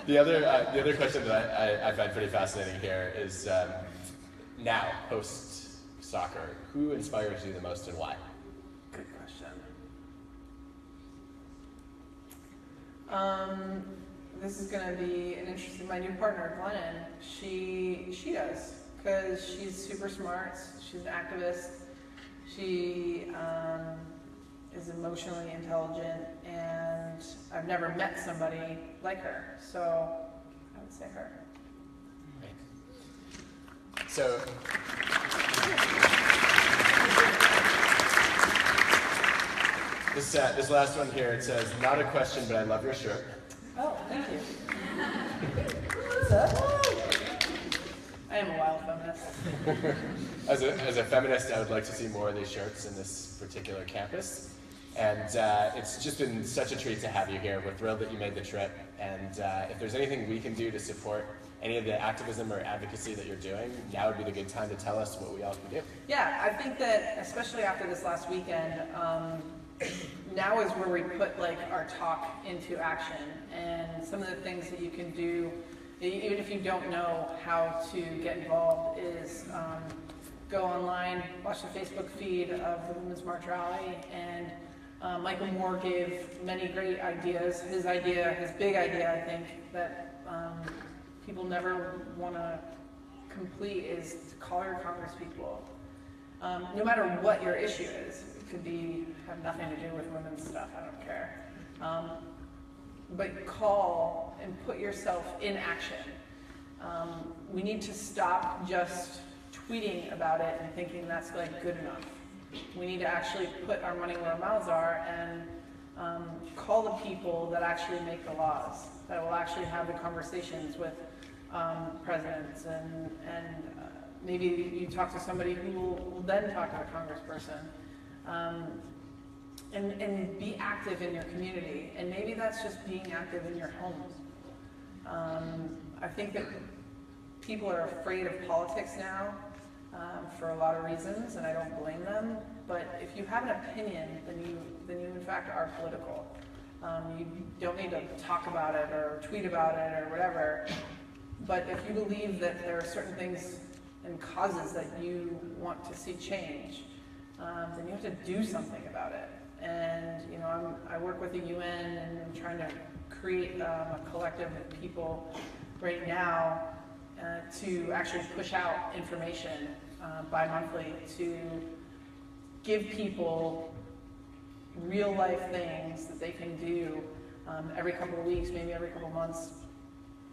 The other question that I find pretty fascinating here is now, post soccer, who inspires you the most and why? Good question. This is going to be an interesting. My new partner, Glennon, she does, because she's super smart. She's an activist. She is emotionally intelligent, and I've never met somebody like her, so I would say her. So, this last one here, it says, not a question, but I love your shirt. Oh, thank you. What's up? I am a wild feminist. As a feminist, I would like to see more of these shirts in this particular campus. And it's just been such a treat to have you here. We're thrilled that you made the trip. And if there's anything we can do to support any of the activism or advocacy that you're doing, now would be the good time to tell us what we all can do. Yeah, I think that especially after this last weekend, now is where we put our talk into action. And some of the things that you can do, even if you don't know how to get involved, is go online, watch the Facebook feed of the Women's March Rally, and Michael Moore gave many great ideas. His big idea, I think, that people never want to complete is to call your congresspeople. No matter what your issue is, it could have nothing to do with women's stuff, I don't care. But call and put yourself in action. We need to stop just tweeting about it and thinking that's like good enough. We need to actually put our money where our mouths are and call the people that actually make the laws, that will actually have the conversations with presidents, and maybe you talk to somebody who will then talk to a congressperson. And be active in your community, and maybe that's just being active in your homes. I think that people are afraid of politics now for a lot of reasons, and I don't blame them. But if you have an opinion, then you in fact are political. You don't need to talk about it or tweet about it or whatever. But if you believe that there are certain things and causes that you want to see change, then you have to do something about it. And I work with the UN, and I'm trying to create a collective of people right now to actually push out information bi-monthly to give people real life things that they can do every couple of weeks, maybe every couple of months,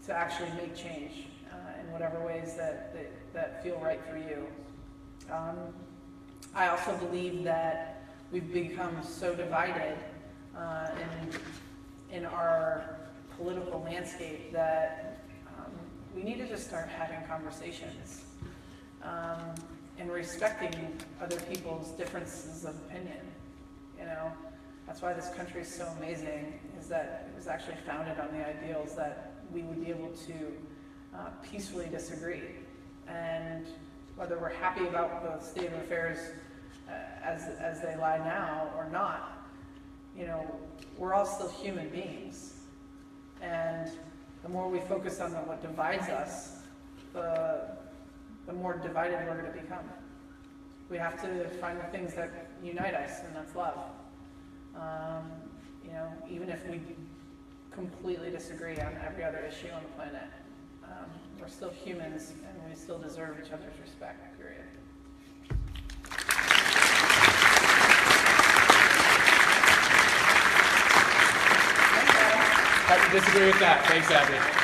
to actually make change in whatever ways that feel right for you. I also believe that we've become so divided in our political landscape that we need to just start having conversations and respecting other people's differences of opinion. That's why this country is so amazing, is that it was actually founded on the ideals that we would be able to peacefully disagree. And whether we're happy about the state of affairs as they lie now or not, we're all still human beings. And the more we focus on what divides us, the more divided we're going to become. We have to find the things that unite us, and that's love. Even if we completely disagree on every other issue on the planet, we're still humans, and we still deserve each other's respect, period. I disagree with that. Thanks, Abby.